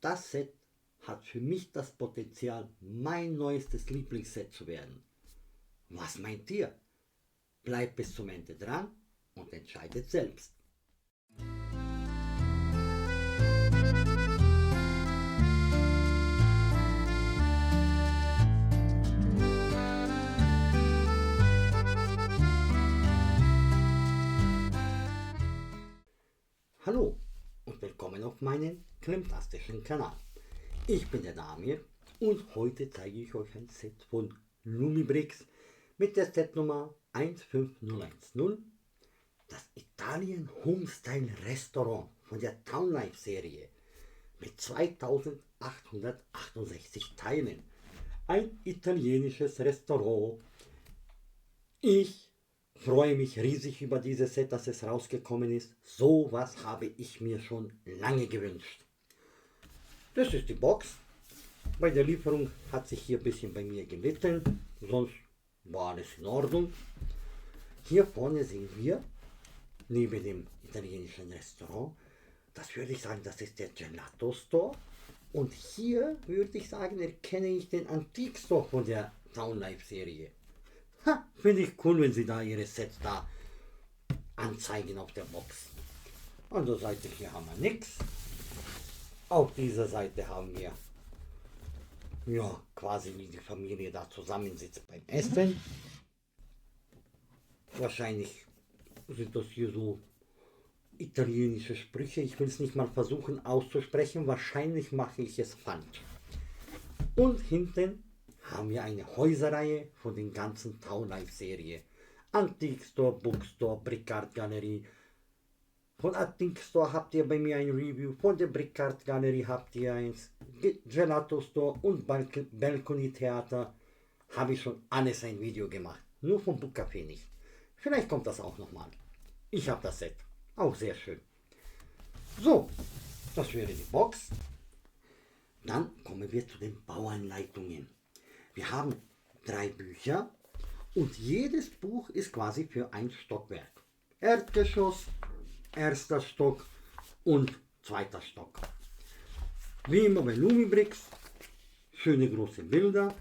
das Set hat für mich das Potenzial, mein neuestes Lieblingsset zu werden. Was meint ihr? Bleibt bis zum Ende dran und entscheidet selbst. Hallo und willkommen auf meinen klimptastischen Kanal. Ich bin der Damir und heute zeige ich euch ein Set von Lumibrix mit der Setnummer 15010, das Italien Homestyle Restaurant von der Town Life Serie mit 2868 Teilen. Ein italienisches Restaurant. Ich freue mich riesig über dieses Set, dass es rausgekommen ist. So was habe ich mir schon lange gewünscht. Das ist die Box. Bei der Lieferung hat sich hier ein bisschen bei mir gelitten, sonst war alles in Ordnung. Hier vorne sehen wir, neben dem italienischen Restaurant, das würde ich sagen, das ist der Gelato Store. Und hier würde ich sagen, erkenne ich den Antique Store von der Town Life Serie. Finde ich cool, wenn sie da ihre Sets da anzeigen auf der Box. An der Seite hier haben wir nichts. Auf dieser Seite haben wir, ja, quasi wie die Familie da zusammensitzt beim Essen. Wahrscheinlich sind das hier so italienische Sprüche. Ich will es nicht mal versuchen auszusprechen. Wahrscheinlich mache ich es falsch. Und hinten haben wir eine Häuserreihe von den ganzen Town Life Serie. Antique Store, Bookstore, Bricard Galerie. Von Antique Store habt ihr bei mir ein Review, von der Bricard Galerie habt ihr eins, Gelato Store und Balcony Theater habe ich schon alles ein Video gemacht. Nur vom Bookcafé nicht. Vielleicht kommt das auch nochmal. Ich habe das Set. Auch sehr schön. So, das wäre die Box. Dann kommen wir zu den Bauanleitungen. Wir haben 3 Bücher und jedes Buch ist quasi für ein Stockwerk. Erdgeschoss, erster Stock und zweiter Stock. Wie immer bei Lumibrix, schöne große Bilder.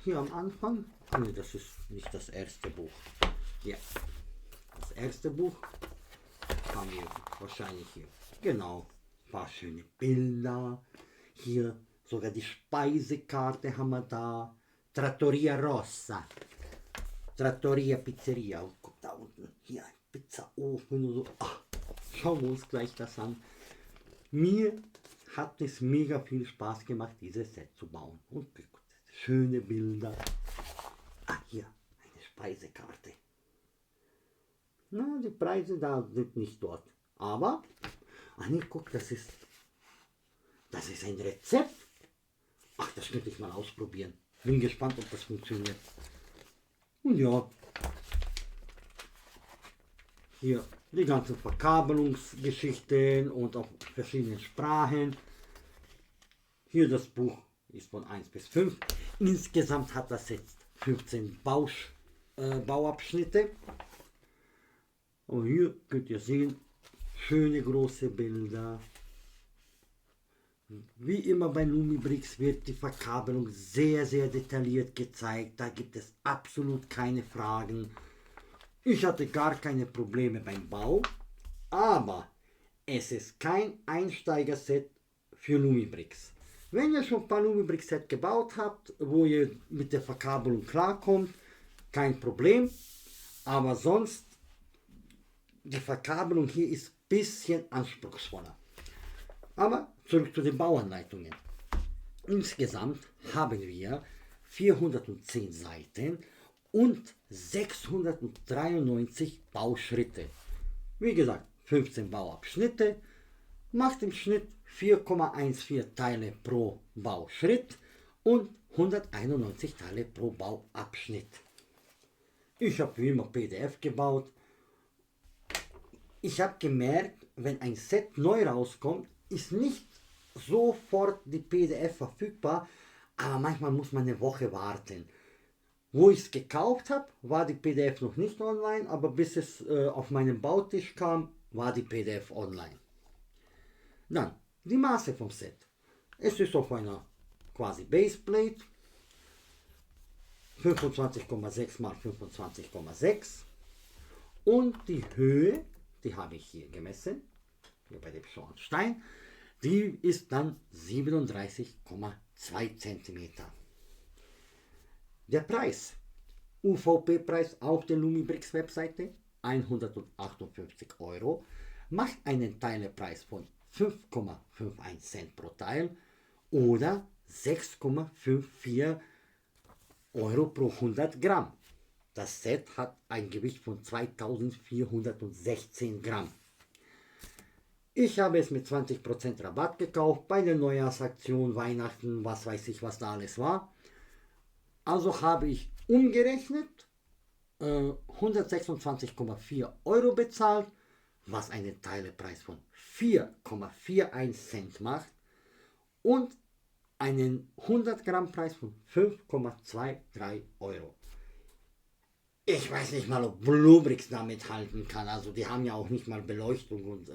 Hier am Anfang, nee, das ist nicht das erste Buch. Ja, das erste Buch haben wir wahrscheinlich hier. Genau, ein paar schöne Bilder. Hier sogar die Speisekarte haben wir da. Trattoria Rossa, Trattoria Pizzeria, und guck da unten, hier ein Pizzaofen und so. Ach, schauen wir uns gleich das an. Mir hat es mega viel Spaß gemacht, dieses Set zu bauen. Und schöne Bilder. Ah, hier eine Speisekarte. Na, die Preise da sind nicht dort. Aber, ach nee, guck, das ist ein Rezept. Ach, das könnte ich mal ausprobieren. Bin gespannt, ob das funktioniert. Und ja, hier die ganzen Verkabelungsgeschichten und auf verschiedenen Sprachen. Hier das Buch ist von 1 bis 5. Insgesamt hat das jetzt 15 Bauabschnitte. Und hier könnt ihr sehen, schöne große Bilder. Wie immer bei Lumibrix wird die Verkabelung sehr, sehr detailliert gezeigt. Da gibt es absolut keine Fragen. Ich hatte gar keine Probleme beim Bau, aber es ist kein Einsteigerset für Lumibrix. Wenn ihr schon ein paar Lumibrix-Set gebaut habt, wo ihr mit der Verkabelung klarkommt, kein Problem. Aber sonst, die Verkabelung hier ist ein bisschen anspruchsvoller. Aber zurück zu den Bauanleitungen. Insgesamt haben wir 410 Seiten und 693 Bauschritte. Wie gesagt, 15 Bauabschnitte, macht im Schnitt 4,14 Teile pro Bauschritt und 191 Teile pro Bauabschnitt. Ich habe wie immer PDF gebaut. Ich habe gemerkt, wenn ein Set neu rauskommt, ist nicht sofort die PDF verfügbar, aber manchmal muss man eine Woche warten. Wo ich es gekauft habe, war die PDF noch nicht online, aber bis es auf meinen Bautisch kam, war die PDF online. Dann die Maße vom Set. Es ist auf einer quasi Baseplate, 25,6 mal 25,6 und die Höhe, die habe ich hier gemessen, hier bei dem Schornstein, die ist dann 37,2 cm. Der Preis, UVP-Preis auf der Lumibrix Webseite, 158 Euro, macht einen Teilepreis von 5,51 Cent pro Teil oder 6,54 Euro pro 100 Gramm. Das Set hat ein Gewicht von 2416 Gramm. Ich habe es mit 20% Rabatt gekauft bei der Neujahrsaktion, Weihnachten, was weiß ich, was da alles war. Also habe ich umgerechnet 126,4 Euro bezahlt, was einen Teilepreis von 4,41 Cent macht und einen 100 Gramm Preis von 5,23 Euro. Ich weiß nicht mal, ob Bluebrix damit halten kann. Also die haben ja auch nicht mal Beleuchtung und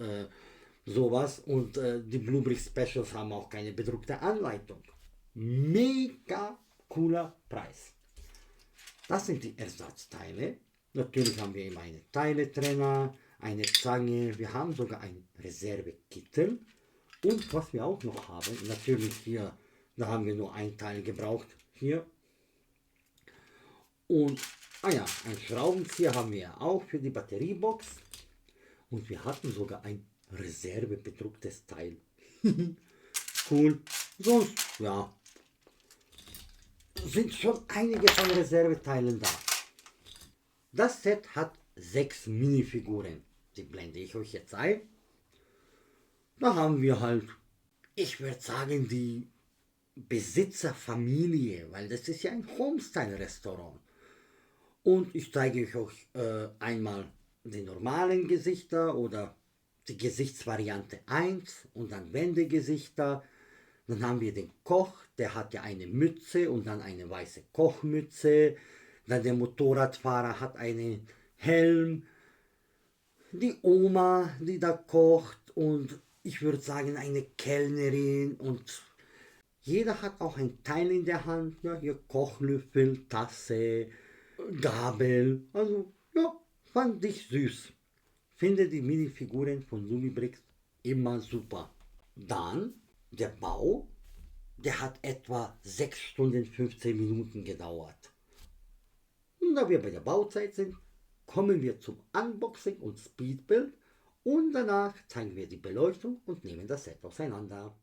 sowas. Und die Bluebrix Specials haben auch keine bedruckte Anleitung. Mega cooler Preis. Das sind die Ersatzteile. Natürlich haben wir immer einen Teiletrenner, eine Zange. Wir haben sogar ein Reservekittel. Und was wir auch noch haben, natürlich hier, da haben wir nur ein Teil gebraucht. Hier. Und ein Schraubenzieher haben wir auch für die Batteriebox. Und wir hatten sogar ein reservebedrucktes Teil. Cool. Sonst, ja, sind schon einige von Reserveteilen da. Das Set hat 6 Minifiguren. Die blende ich euch jetzt ein. Da haben wir halt, ich würde sagen, die Besitzerfamilie, weil das ist ja ein Homestyle-Restaurant. Und ich zeige euch einmal die normalen Gesichter oder die Gesichtsvariante 1 und dann Wendegesichter. Dann haben wir den Koch, der hat ja eine Mütze und dann eine weiße Kochmütze. Dann der Motorradfahrer hat einen Helm. Die Oma, die da kocht und ich würde sagen eine Kellnerin und jeder hat auch ein Teil in der Hand. Ja, hier Kochlöffel, Tasse, Gabel. Also ja, fand ich süß. Finde die Minifiguren von Lumibrix immer super. Dann der Bau, der hat etwa 6 Stunden 15 Minuten gedauert. Und da wir bei der Bauzeit sind, kommen wir zum Unboxing und Speedbuild und danach zeigen wir die Beleuchtung und nehmen das Set auseinander.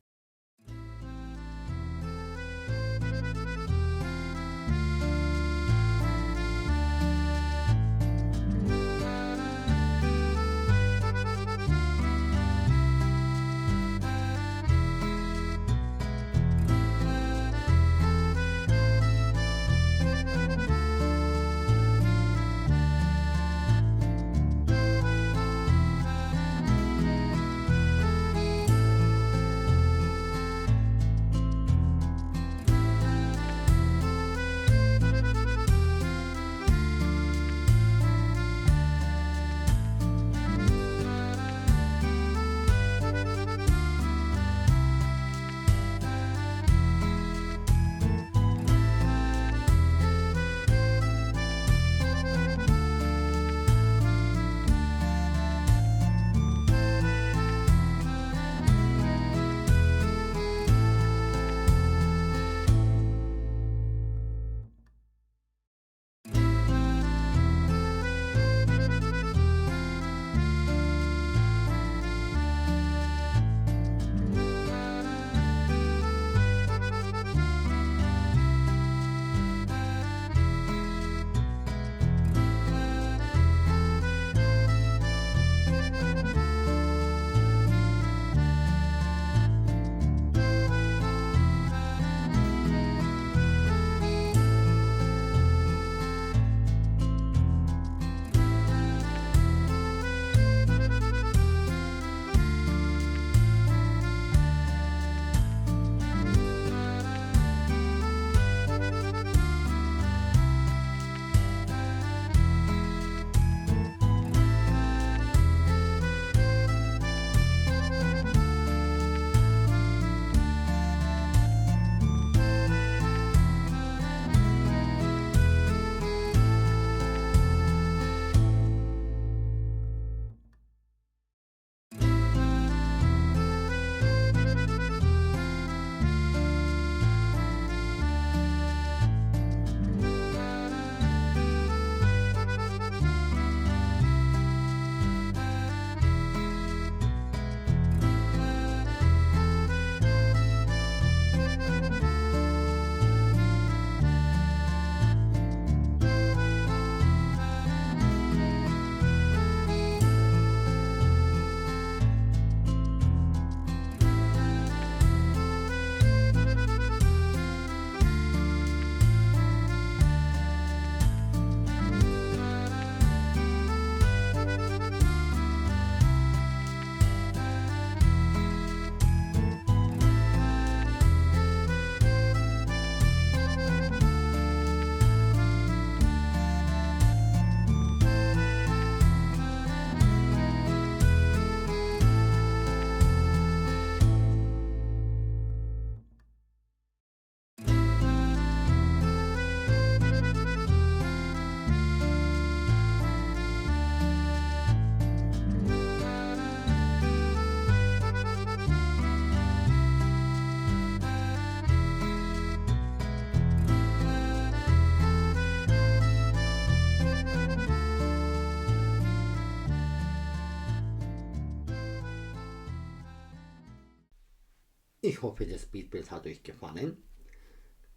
Ich hoffe, das Bildbild hat euch gefallen.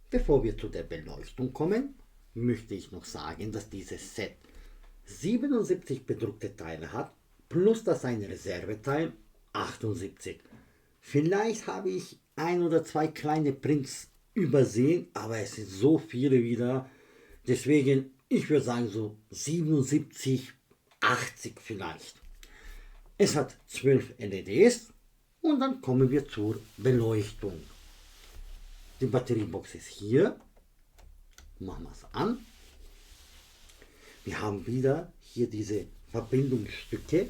Bevor wir zu der Beleuchtung kommen, möchte ich noch sagen, dass dieses Set 77 bedruckte Teile hat, plus das eine Reserveteil 78. Vielleicht habe ich ein oder zwei kleine Prints übersehen, aber es sind so viele wieder. Deswegen, ich würde sagen so 77, 80 vielleicht. Es hat 12 LEDs und dann kommen wir zur Beleuchtung. Die Batteriebox ist hier. Machen wir es an. Wir haben wieder hier diese Verbindungsstücke,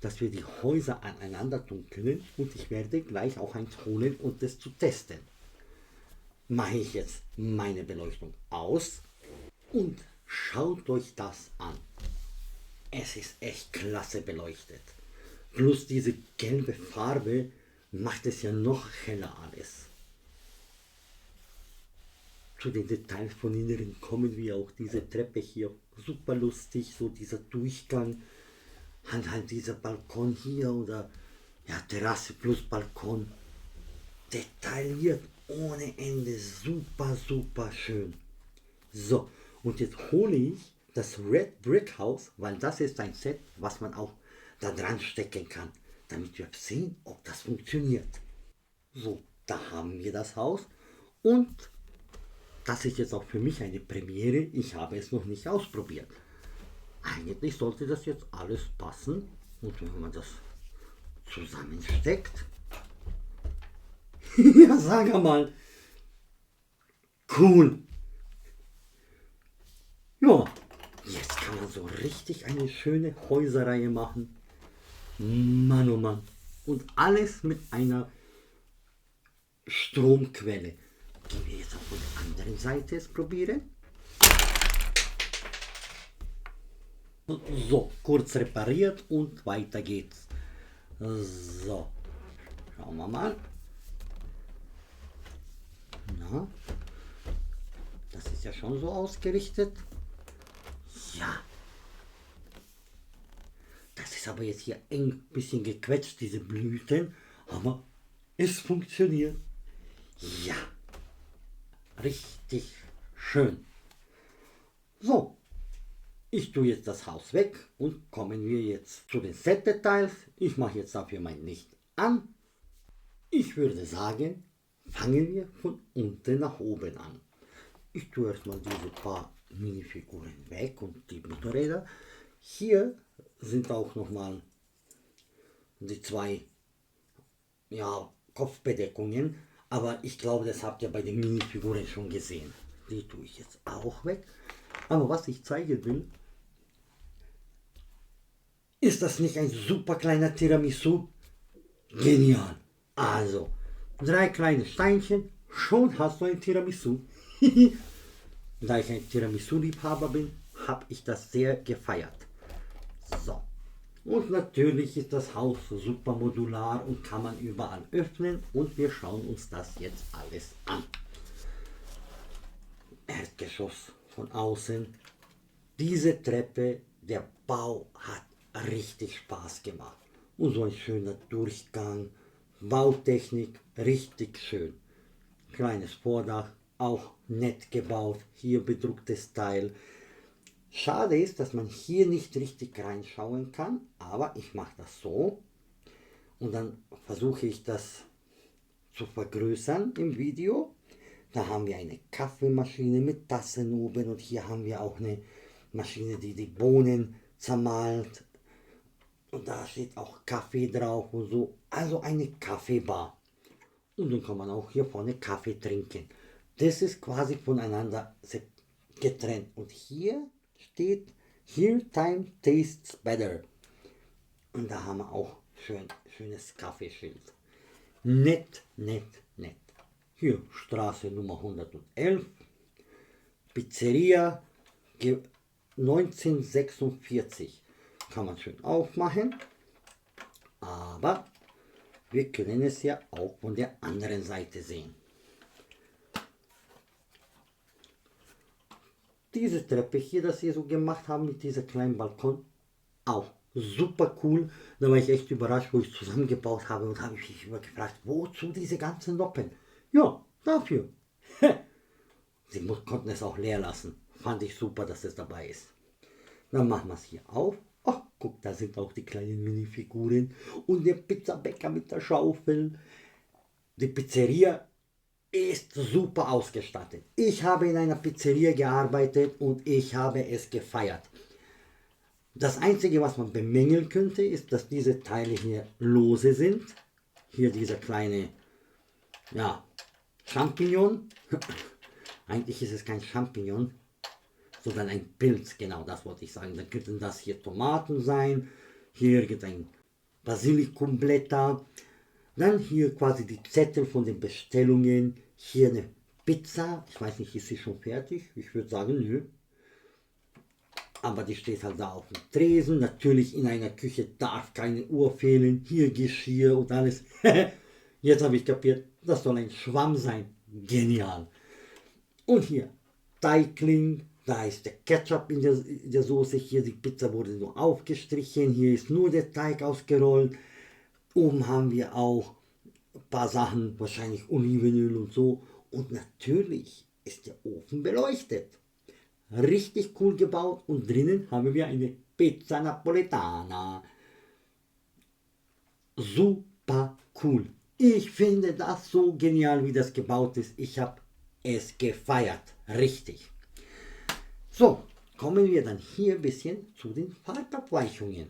dass wir die Häuser aneinander tun können, und ich werde gleich auch eins holen und das zu testen. Mache ich jetzt meine Beleuchtung aus und schaut euch das an. Es ist echt klasse beleuchtet. Plus diese gelbe Farbe macht es ja noch heller alles. Zu den Details von Inneren kommen wir auch. Diese Treppe hier, super lustig, so dieser Durchgang. Halt dieser Balkon hier oder ja, Terrasse plus Balkon. Detailliert ohne Ende, super, super schön. So, und jetzt hole ich das Red Brick House, weil das ist ein Set, was man auch da dran stecken kann, damit wir sehen, ob das funktioniert. So, da haben wir das Haus und das ist jetzt auch für mich eine Premiere. Ich habe es noch nicht ausprobiert. Eigentlich sollte das jetzt alles passen. Und wenn man das zusammensteckt, ja, sag mal, cool. Ja, jetzt kann man so richtig eine schöne Häuserreihe machen. Mann, oh Mann. Und alles mit einer Stromquelle. Gehen wir jetzt auch von der anderen Seite es probieren. So, kurz repariert und weiter geht's. So, schauen wir mal. Na, das ist ja schon so ausgerichtet. Ja. Das ist aber jetzt hier eng, ein bisschen gequetscht, diese Blüten. Aber es funktioniert. Ja. Richtig schön. So. Ich tue jetzt das Haus weg und kommen wir jetzt zu den Set-Details. Ich mache jetzt dafür mein Licht an. Ich würde sagen, fangen wir von unten nach oben an. Ich tue erstmal diese paar Minifiguren weg und die Motorräder. Hier sind auch nochmal die zwei Kopfbedeckungen, aber ich glaube, das habt ihr bei den Minifiguren schon gesehen. Die tue ich jetzt auch weg. Aber was ich zeigen will, ist das nicht ein super kleiner Tiramisu? Genial! Also, 3 kleine Steinchen, schon hast du ein Tiramisu. Da ich ein Tiramisu-Liebhaber bin, habe ich das sehr gefeiert. So, und natürlich ist das Haus super modular und kann man überall öffnen, und wir schauen uns das jetzt alles an. Erdgeschoss von außen. Diese Treppe, der Bau hat richtig Spaß gemacht. Und so ein schöner Durchgang. Bautechnik, richtig schön. Kleines Vordach, auch nett gebaut. Hier bedrucktes Teil. Schade ist, dass man hier nicht richtig reinschauen kann, aber ich mache das so. Und dann versuche ich das zu vergrößern im Video. Da haben wir eine Kaffeemaschine mit Tassen oben, und hier haben wir auch eine Maschine, die die Bohnen zermahlt. Und da steht auch Kaffee drauf und so. Also eine Kaffeebar. Und dann kann man auch hier vorne Kaffee trinken. Das ist quasi voneinander getrennt. Und hier steht, Here time tastes better. Und da haben wir auch schönes Kaffeeschild. Nett, nett, nett. Hier Straße Nummer 111. Pizzeria 1946. Kann man schön aufmachen. Aber wir können es ja auch von der anderen Seite sehen. Diese Treppe hier, das wir so gemacht haben mit diesem kleinen Balkon, auch super cool. Da war ich echt überrascht, wo ich zusammengebaut habe und habe mich immer gefragt, wozu diese ganzen Noppen? Ja, dafür. Sie konnten es auch leer lassen. Fand ich super, dass es dabei ist. Dann machen wir es hier auf. Ach, guck, da sind auch die kleinen Minifiguren und der Pizzabäcker mit der Schaufel. Die Pizzeria ist super ausgestattet. Ich habe in einer Pizzeria gearbeitet und ich habe es gefeiert. Das Einzige, was man bemängeln könnte, ist, dass diese Teile hier lose sind. Hier dieser kleine, ja, Champignon. Eigentlich ist es kein Champignon, sondern ein Pilz, genau das wollte ich sagen. Dann könnten das hier Tomaten sein. Hier gibt ein Basilikumblätter. Dann hier quasi die Zettel von den Bestellungen. Hier eine Pizza. Ich weiß nicht, ist sie schon fertig? Ich würde sagen, nö. Aber die steht halt da auf dem Tresen. Natürlich in einer Küche darf keine Uhr fehlen. Hier Geschirr und alles. Jetzt habe ich kapiert, das soll ein Schwamm sein. Genial. Und hier Teigling. Da ist der Ketchup in der Soße. Hier die Pizza wurde nur aufgestrichen. Hier ist nur der Teig ausgerollt. Oben haben wir auch ein paar Sachen, wahrscheinlich Olivenöl und so. Und natürlich ist der Ofen beleuchtet. Richtig cool gebaut und drinnen haben wir eine Pizza Napoletana. Super cool. Ich finde das so genial, wie das gebaut ist. Ich habe es gefeiert. Richtig. So, kommen wir dann hier ein bisschen zu den Farbabweichungen.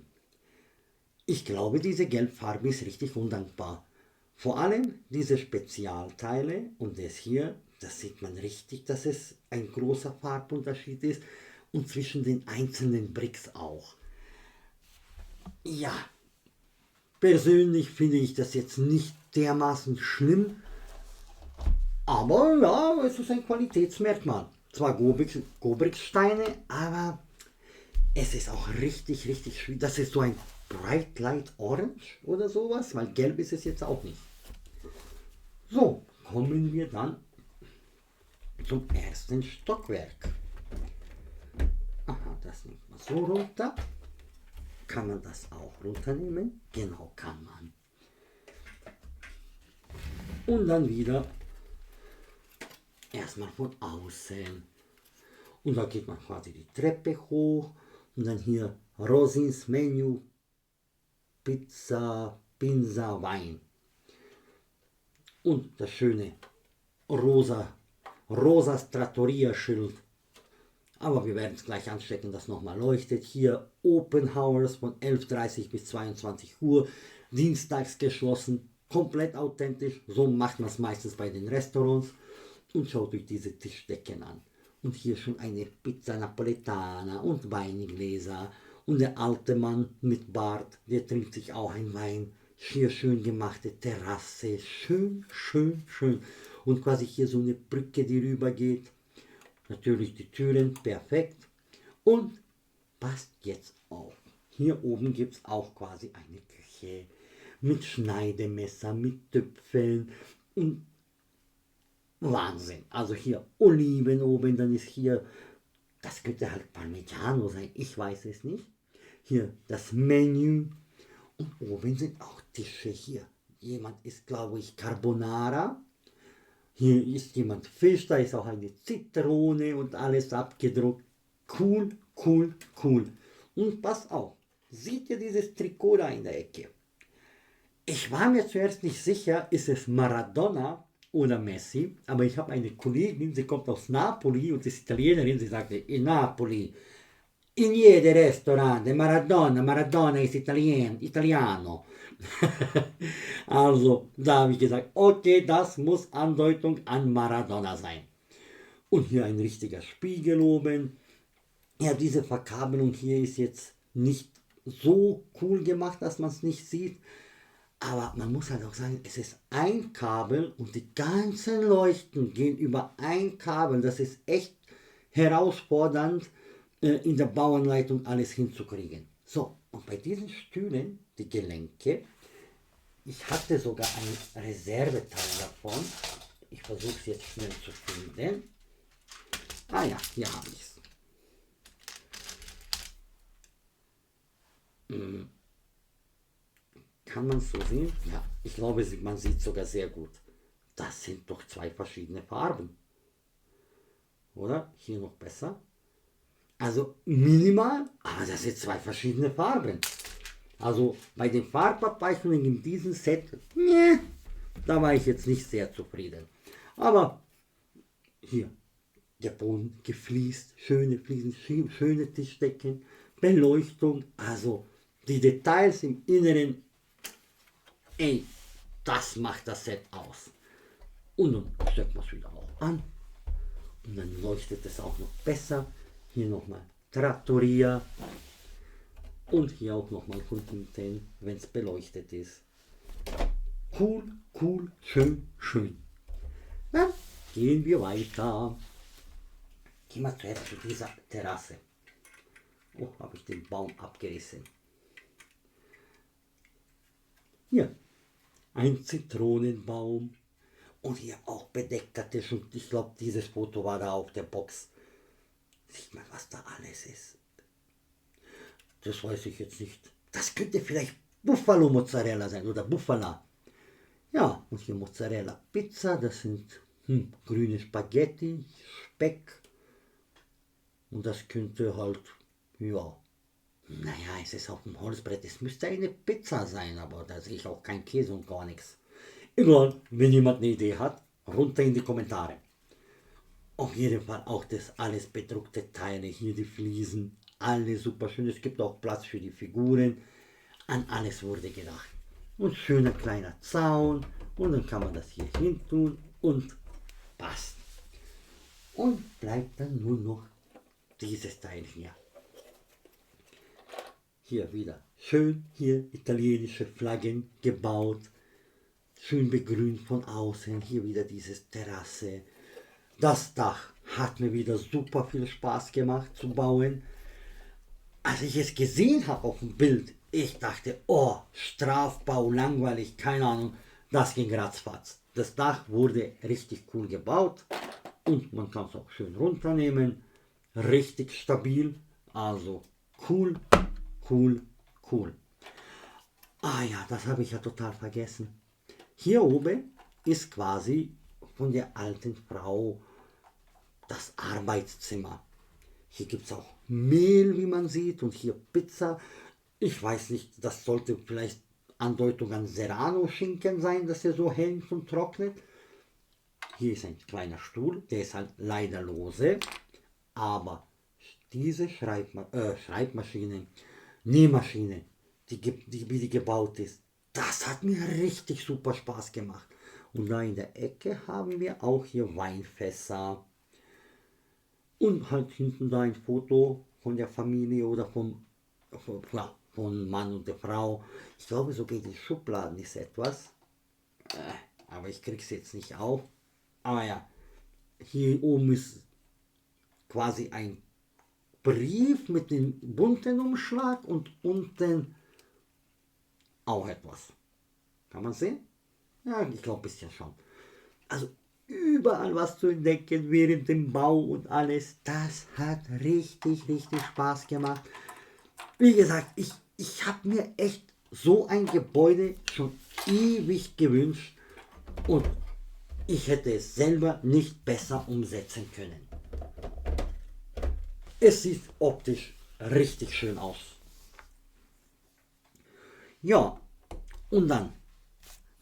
Ich glaube, diese Gelbfarbe ist richtig undankbar. Vor allem diese Spezialteile und das hier, das sieht man richtig, dass es ein großer Farbunterschied ist und zwischen den einzelnen Bricks auch. Ja, persönlich finde ich das jetzt nicht dermaßen schlimm, aber ja, es ist ein Qualitätsmerkmal. Zwar Gobrix-Steine, aber es ist auch richtig, richtig schwierig. Das ist so ein Bright Light Orange oder sowas, weil gelb ist es jetzt auch nicht. So, kommen wir dann zum ersten Stockwerk. Aha, das nimmt man so runter. Kann man das auch runternehmen? Genau, kann man. Und dann wieder erstmal von außen. Und da geht man quasi die Treppe hoch und dann hier Rosins Menü, Pizza, Pinsa, Wein. Und das schöne rosa Trattoria-Schild. Aber wir werden es gleich anstecken, das nochmal leuchtet. Hier Open Hours von 11:30 bis 22 Uhr. Dienstags geschlossen, komplett authentisch. So macht man es meistens bei den Restaurants. Und schaut euch diese Tischdecken an. Und hier schon eine Pizza Napoletana und Weingläser. Und der alte Mann mit Bart, der trinkt sich auch ein Wein. Hier schön gemachte Terrasse. Schön, schön, schön. Und quasi hier so eine Brücke, die rüber geht. Natürlich die Türen, perfekt. Und passt jetzt auf. Hier oben gibt es auch quasi eine Küche. Mit Schneidemesser, mit Töpfeln. Und Wahnsinn. Also hier Oliven oben, dann ist hier, das könnte halt Parmigiano sein, ich weiß es nicht. Hier das Menü und oben sind auch Tische hier. Jemand isst, glaube ich, Carbonara. Hier ist jemand Fisch, da ist auch eine Zitrone und alles abgedruckt. Cool, cool, cool. Und pass auf, seht ihr dieses Trikot da in der Ecke? Ich war mir zuerst nicht sicher, ist es Maradona oder Messi, aber ich habe eine Kollegin, sie kommt aus Napoli und ist Italienerin, sie sagte, in Napoli, in jedem Restaurant, Maradona ist Italiano. Also, da habe ich gesagt, okay, das muss Andeutung an Maradona sein. Und hier ein richtiger Spiegel oben. Ja, diese Verkabelung hier ist jetzt nicht so cool gemacht, dass man es nicht sieht. Aber man muss halt auch sagen, es ist ein Kabel und die ganzen Leuchten gehen über ein Kabel. Das ist echt herausfordernd, in der Bauanleitung alles hinzukriegen. So, und bei diesen Stühlen, die Gelenke, ich hatte sogar ein Reserveteil davon. Ich versuche es jetzt schnell zu finden. Ah ja, hier habe ich es. Kann man es so sehen? Ja, ich glaube, man sieht sogar sehr gut. Das sind doch zwei verschiedene Farben. Oder? Hier noch besser. Also minimal, aber das sind zwei verschiedene Farben. Also bei den Farbabweichungen in diesem Set, nee, da war ich jetzt nicht sehr zufrieden. Aber hier, der Boden gefliest, schöne Fliesen, schöne Tischdecken, Beleuchtung, also die Details im Inneren, ey, das macht das Set aus. Und dann steckt man es wieder auch an. Und dann leuchtet es auch noch besser. Hier nochmal Trattoria. Und hier auch nochmal von hinten, wenn es beleuchtet ist. Cool, cool, schön, schön. Dann gehen wir weiter. Gehen wir zuerst zu dieser Terrasse. Oh, habe ich den Baum abgerissen. Hier, ein Zitronenbaum. Und hier auch bedeckter Tisch. Und ich glaube, dieses Foto war da auf der Box. Sieht man, was da alles ist. Das weiß ich jetzt nicht. Das könnte vielleicht Buffalo Mozzarella sein oder Bufala. Ja, und hier Mozzarella Pizza. Das sind grüne Spaghetti, Speck. Und das könnte halt, ja, naja, es ist auf dem Holzbrett. Es müsste eine Pizza sein, aber da sehe ich auch kein Käse und gar nichts. Egal, wenn jemand eine Idee hat, runter in die Kommentare. Auf jeden Fall auch das alles bedruckte Teile, hier die Fliesen, alle super schön. Es gibt auch Platz für die Figuren. An alles wurde gedacht. Und schöner kleiner Zaun. Und dann kann man das hier hin tun und passt. Und bleibt dann nur noch dieses Teil hier. Hier wieder schön, hier italienische Flaggen gebaut. Schön begrünt von außen, hier wieder dieses Terrasse. Das Dach hat mir wieder super viel Spaß gemacht zu bauen. Als ich es gesehen habe auf dem Bild, ich dachte, oh, Strafbau, langweilig, keine Ahnung, das ging ratzfatz. Das Dach wurde richtig cool gebaut und man kann es auch schön runternehmen. Richtig stabil, also cool, cool, cool. Ah ja, das habe ich ja total vergessen. Hier oben ist quasi von der alten Frau das Arbeitszimmer. Hier gibt es auch Mehl, wie man sieht, und hier Pizza. Ich weiß nicht, das sollte vielleicht Andeutung an Serrano-Schinken sein, dass er so hängt und trocknet. Hier ist ein kleiner Stuhl, der ist halt leider lose, aber diese Schreibmaschine, Nähmaschine, wie die gebaut ist, das hat mir richtig super Spaß gemacht. Und da in der Ecke haben wir auch hier Weinfässer. Und halt hinten da ein Foto von der Familie oder von Mann und der Frau. Ich glaube sogar in den Schubladen ist etwas. Aber ich krieg's jetzt nicht auf. Aber ja, hier oben ist quasi ein Brief mit dem bunten Umschlag und unten auch etwas. Kann man sehen? Ja, ich glaube ein bisschen schon. Also überall was zu entdecken während dem Bau und alles. Das hat richtig, richtig Spaß gemacht. Wie gesagt, ich habe mir echt so ein Gebäude schon ewig gewünscht und ich hätte es selber nicht besser umsetzen können. Es sieht optisch richtig schön aus. Ja, und dann,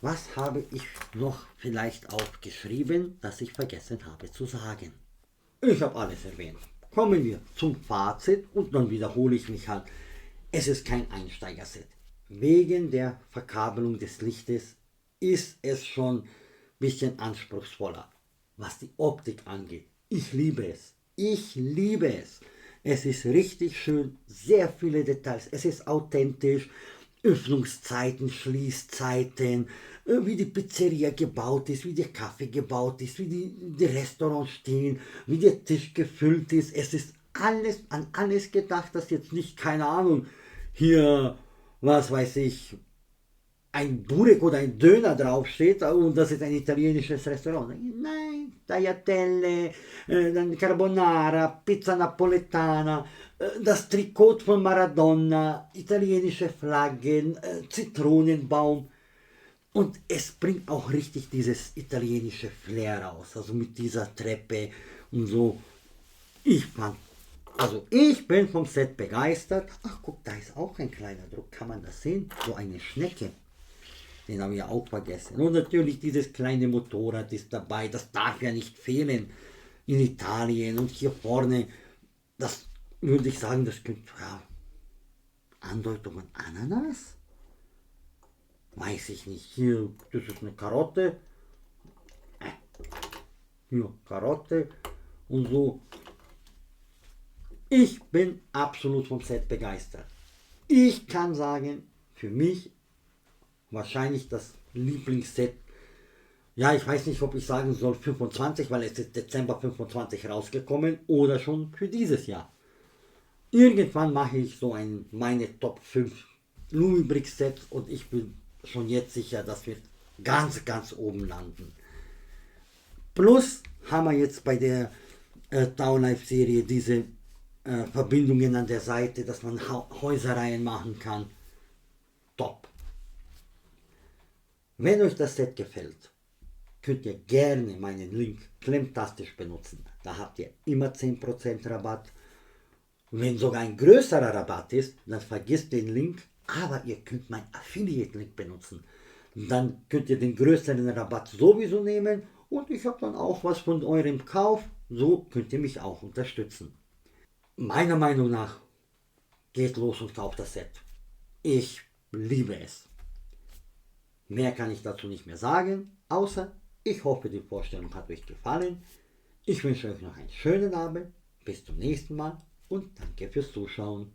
was habe ich noch vielleicht aufgeschrieben, das ich vergessen habe zu sagen? Ich habe alles erwähnt. Kommen wir zum Fazit und dann wiederhole ich mich halt. Es ist kein Einsteigerset. Wegen der Verkabelung des Lichtes ist es schon ein bisschen anspruchsvoller, was die Optik angeht. Ich liebe es. Ich liebe es. Es ist richtig schön, sehr viele Details. Es ist authentisch. Öffnungszeiten, Schließzeiten, wie die Pizzeria gebaut ist, wie der Kaffee gebaut ist, wie die Restaurants stehen, wie der Tisch gefüllt ist. Es ist alles an alles gedacht, dass jetzt nicht, keine Ahnung, hier, was weiß ich, ein Burek oder ein Döner draufsteht und das ist ein italienisches Restaurant. Nein, Tagliatelle, dann Carbonara, Pizza Napoletana, das Trikot von Maradona, italienische Flaggen, Zitronenbaum. Und es bringt auch richtig dieses italienische Flair raus. Also mit dieser Treppe und so. Ich bin vom Set begeistert. Ach guck, da ist auch ein kleiner Druck. Kann man das sehen? So eine Schnecke. Den habe ich ja auch vergessen. Und natürlich dieses kleine Motorrad ist dabei. Das darf ja nicht fehlen in Italien. Und hier vorne, das würde ich sagen, das könnte, ja, Andeutungen Ananas? Weiß ich nicht. Hier, das ist eine Karotte. Hier, Karotte und so. Ich bin absolut vom Set begeistert. Ich kann sagen, für mich wahrscheinlich das Lieblingsset. Ja, ich weiß nicht, ob ich sagen soll 25, weil es ist Dezember 25 rausgekommen oder schon für dieses Jahr. Irgendwann mache ich so meine Top 5 Louis Brick Sets und ich bin schon jetzt sicher, dass wir ganz, ganz oben landen. Plus haben wir jetzt bei der Downlife Serie diese Verbindungen an der Seite, dass man Häusereien machen kann. Top. Wenn euch das Set gefällt, könnt ihr gerne meinen Link klemmtastisch benutzen. Da habt ihr immer 10% Rabatt. Wenn sogar ein größerer Rabatt ist, dann vergisst den Link, aber ihr könnt meinen Affiliate-Link benutzen. Dann könnt ihr den größeren Rabatt sowieso nehmen und ich habe dann auch was von eurem Kauf. So könnt ihr mich auch unterstützen. Meiner Meinung nach geht los und kauft das Set. Ich liebe es. Mehr kann ich dazu nicht mehr sagen, außer ich hoffe, die Vorstellung hat euch gefallen. Ich wünsche euch noch einen schönen Abend. Bis zum nächsten Mal und danke fürs Zuschauen.